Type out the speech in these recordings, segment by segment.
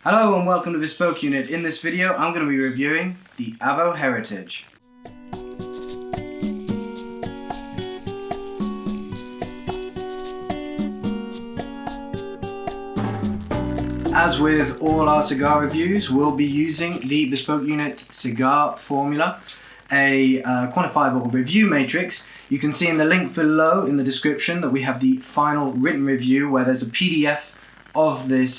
Hello and welcome to Bespoke Unit. In this video I'm going to be reviewing the Avo Heritage. As with all our cigar reviews, we'll be using the Bespoke Unit cigar formula, a quantifiable review matrix. You can see in the link below in the description that we have the final written review where there's a PDF of this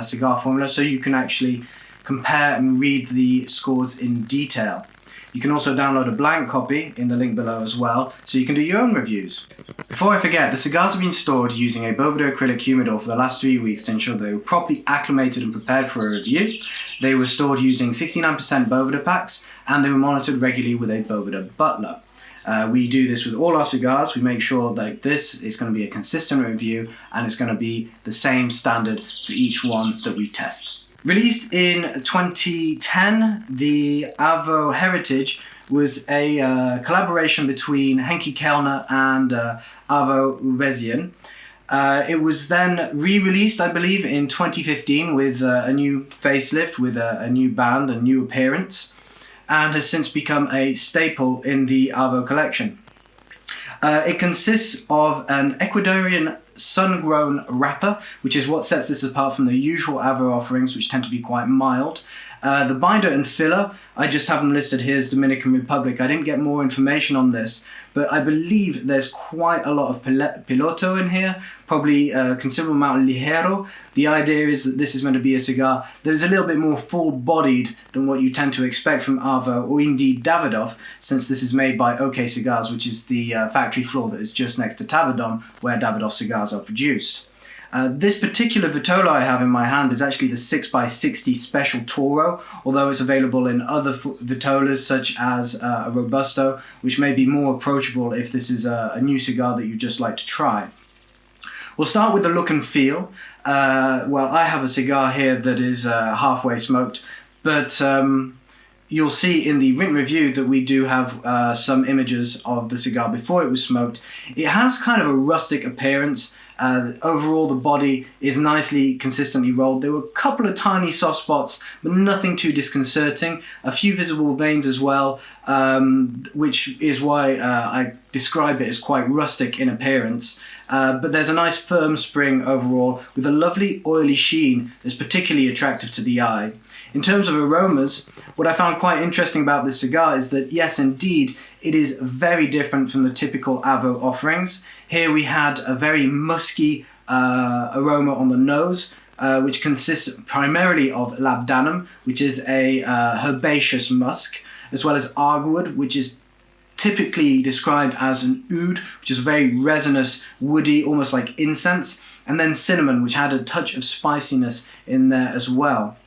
cigar formula, so you can actually compare and read the scores in detail. You can also download a blank copy in the link below as well, so you can do your own reviews. Before I forget, the cigars have been stored using a Boveda acrylic humidor for the last 3 weeks to ensure they were properly acclimated and prepared for a review. They were stored using 69% Boveda packs, and they were monitored regularly with a Boveda butler. We do this with all our cigars. We make sure that this is going to be a consistent review and it's going to be the same standard for each one that we test. Released in 2010, the Avo Heritage was a collaboration between Henke, Kelner and Avo Uvezian. It was then re-released, I believe, in 2015 with a new facelift, with a new band, a new appearance, and has since become a staple in the Avo collection. It consists of an Ecuadorian sun-grown wrapper, which is what sets this apart from the usual Avo offerings, which tend to be quite mild. The binder and filler, I just have them listed here as Dominican Republic. I didn't get more information on this, but I believe there's quite a lot of piloto in here, probably a considerable amount of ligero. The idea is that this is meant to be a cigar that is a little bit more full-bodied than what you tend to expect from Avo, or indeed Davidoff, since this is made by OK Cigars, which is the factory floor that is just next to Tabadom, where Davidoff cigars are produced. This particular Vitola I have in my hand is actually the 6x60 Special Toro, although it's available in other Vitolas such as a Robusto, which may be more approachable if this is a new cigar that you'd just like to try. We'll start with the look and feel. Well, I have a cigar here that is halfway smoked, but you'll see in the written review that we do have some images of the cigar before it was smoked. It has kind of a rustic appearance. Overall, the body is nicely consistently rolled. There were a couple of tiny soft spots, but nothing too disconcerting. A few visible veins as well, which is why I describe it as quite rustic in appearance. But there's a nice firm spring overall with a lovely oily sheen that's particularly attractive to the eye. In terms of aromas, what I found quite interesting about this cigar is that, yes, indeed, it is very different from the typical Avo offerings. Here we had a very musky aroma on the nose, which consists primarily of labdanum, which is a herbaceous musk, as well as arguwood, which is typically described as an oud, which is very resinous, woody, almost like incense, and then cinnamon, which had a touch of spiciness in there as well.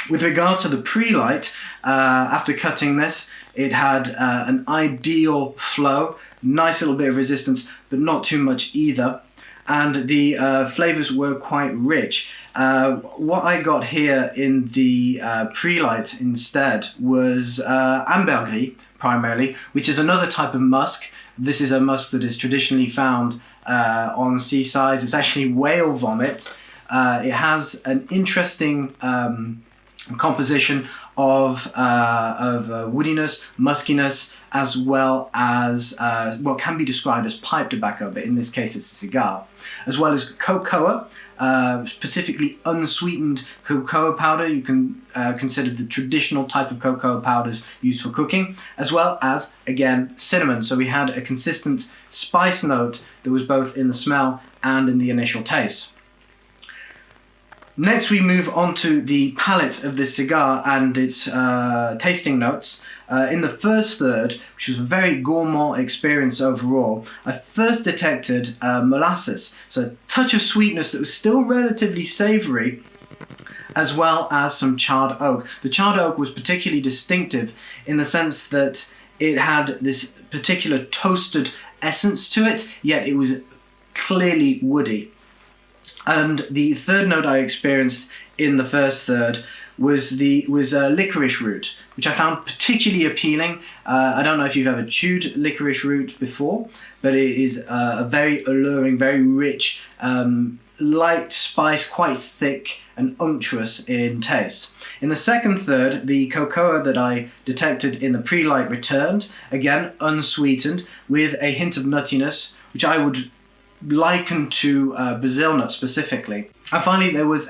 With regard to the Prelight, after cutting this, it had an ideal flow, nice little bit of resistance, but not too much either. And the flavors were quite rich. What I got here in the Prelight instead was ambergris, primarily, which is another type of musk. This is a musk that is traditionally found on seasides. It's actually whale vomit. It has an interesting composition of woodiness, muskiness, as well as what can be described as pipe tobacco, but in this case it's a cigar, as well as cocoa, specifically unsweetened cocoa powder. You can consider the traditional type of cocoa powders used for cooking, as well as, again, cinnamon. So we had a consistent spice note that was both in the smell and in the initial taste. Next we move on to the palate of this cigar and its tasting notes. In the first third, which was a very gourmand experience overall, I first detected molasses, so a touch of sweetness that was still relatively savoury, as well as some charred oak. The charred oak was particularly distinctive in the sense that it had this particular toasted essence to it, yet it was clearly woody. And the third note I experienced in the first third was licorice root, which I found particularly appealing. I don't know if you've ever chewed licorice root before, but it is a very alluring, very rich light spice, quite thick and unctuous in taste. In the second third, the cocoa that I detected in the Prelight returned, again unsweetened, with a hint of nuttiness, which I would liken to Brazil nut specifically. And finally there was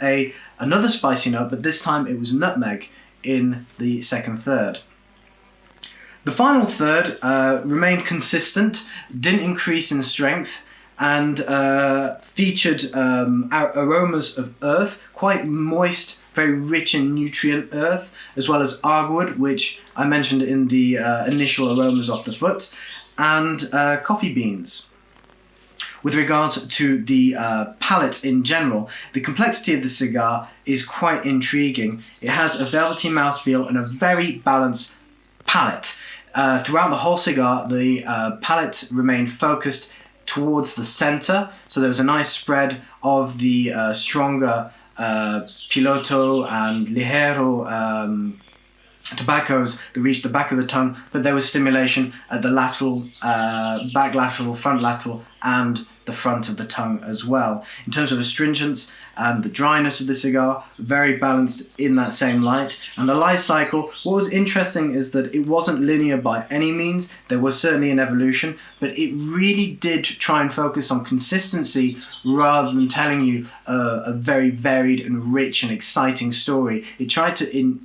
another spicy note, but this time it was nutmeg in the second third. The final third remained consistent, didn't increase in strength, and featured aromas of earth, quite moist, very rich in nutrient earth, as well as arguwood, which I mentioned in the initial aromas of the foot, and coffee beans. With regards to the palate in general, the complexity of the cigar is quite intriguing. It has a velvety mouthfeel and a very balanced palate. Throughout the whole cigar, the palate remained focused towards the center, so there was a nice spread of the stronger piloto and ligero tobaccos that reached the back of the tongue, but there was stimulation at the lateral, back lateral, front lateral, and the front of the tongue as well. In terms of astringence and the dryness of the cigar, very balanced in that same light. And the life cycle, what was interesting is that it wasn't linear by any means. There was certainly an evolution, but it really did try and focus on consistency rather than telling you a very varied and rich and exciting story. It tried to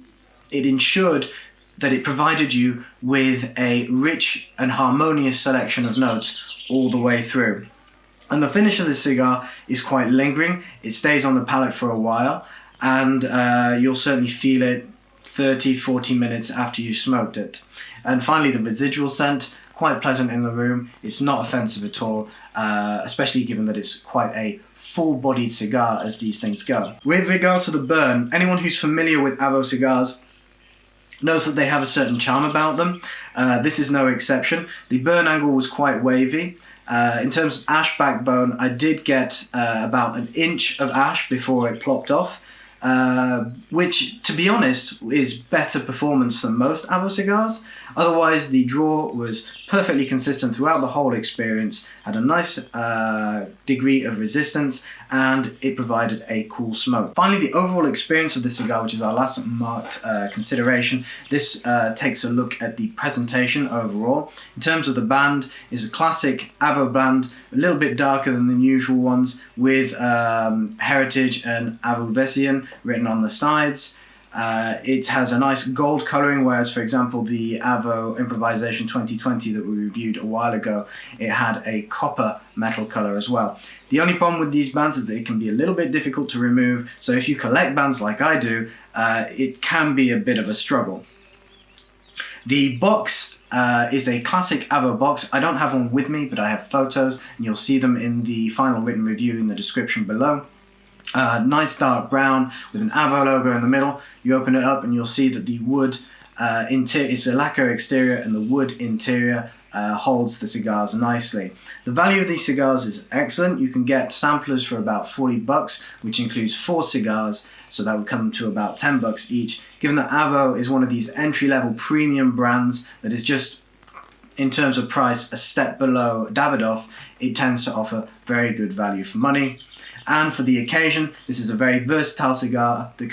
it ensured that it provided you with a rich and harmonious selection of notes all the way through. And the finish of the cigar is quite lingering. It stays on the palate for a while, and you'll certainly feel it 30-40 minutes after you've smoked it. And finally, the residual scent, quite pleasant in the room. It's not offensive at all, especially given that it's quite a full-bodied cigar as these things go. With regard to the burn, anyone who's familiar with Avo cigars knows that they have a certain charm about them. This is no exception. The burn angle was quite wavy. In terms of ash backbone, I did get about an inch of ash before it plopped off, which, to be honest, is better performance than most Avo cigars. Otherwise, the draw was perfectly consistent throughout the whole experience, had a nice degree of resistance, and it provided a cool smoke. Finally, the overall experience of the cigar, which is our last marked consideration, this takes a look at the presentation overall. In terms of the band, it's a classic Avo band, a little bit darker than the usual ones, with Heritage and Avo Uvezian written on the sides. It has a nice gold colouring, whereas, for example, the Avo Improvisation 2020 that we reviewed a while ago, it had a copper metal colour as well. The only problem with these bands is that it can be a little bit difficult to remove, so if you collect bands like I do, it can be a bit of a struggle. The box is a classic Avo box. I don't have one with me, but I have photos, and you'll see them in the final written review in the description below. Nice dark brown with an Avo logo in the middle. You open it up and you'll see that the wood interior, it's a lacquer exterior, and the wood interior holds the cigars nicely. The value of these cigars is excellent. You can get samplers for about $40, which includes 4 cigars, so that would come to about $10 each. Given that Avo is one of these entry-level premium brands that is just, in terms of price, a step below Davidoff, it tends to offer very good value for money. And for the occasion, this is a very versatile cigar. That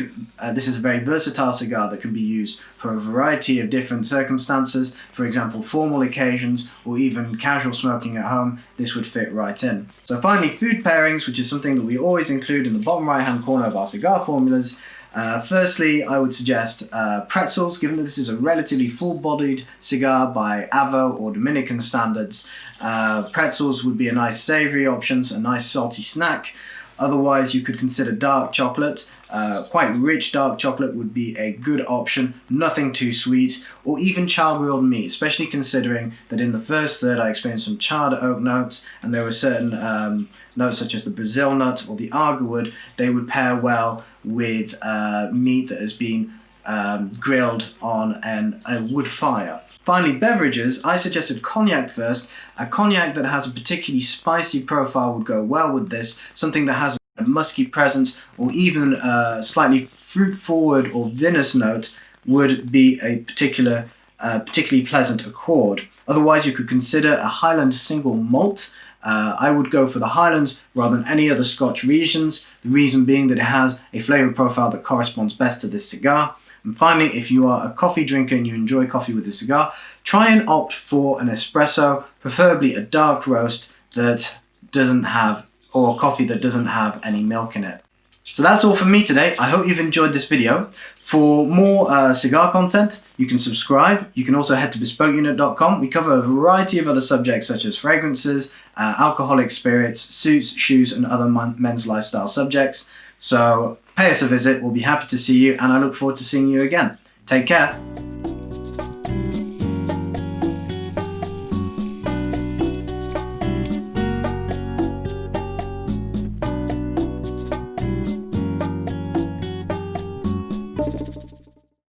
can be used for a variety of different circumstances. For example, formal occasions or even casual smoking at home. This would fit right in. So finally, food pairings, which is something that we always include in the bottom right-hand corner of our cigar formulas. Firstly, I would suggest pretzels, given that this is a relatively full-bodied cigar by Avo or Dominican standards. Pretzels would be a nice savory option, so a nice salty snack. Otherwise, you could consider dark chocolate. Quite rich dark chocolate would be a good option, nothing too sweet, or even charred grilled meat, especially considering that in the first third I experienced some charred oak notes, and there were certain notes such as the Brazil nut or the arguwood. They would pair well with meat that has been grilled on a wood fire. Finally, beverages, I suggested cognac first. A cognac that has a particularly spicy profile would go well with this, something that has a musky presence or even a slightly fruit-forward or vinous note would be a particularly pleasant accord. Otherwise, you could consider a Highland single malt. I would go for the Highlands rather than any other Scotch regions. The reason being that it has a flavor profile that corresponds best to this cigar. And finally, if you are a coffee drinker and you enjoy coffee with a cigar, try and opt for an espresso, preferably a dark roast that doesn't have, or coffee that doesn't have any milk in it. So that's all from me today. I hope you've enjoyed this video. For more cigar content, you can subscribe. You can also head to bespokeunit.com. We cover a variety of other subjects such as fragrances, alcoholic spirits, suits, shoes, and other men's lifestyle subjects. So pay us a visit. We'll be happy to see you, and I look forward to seeing you again. Take care.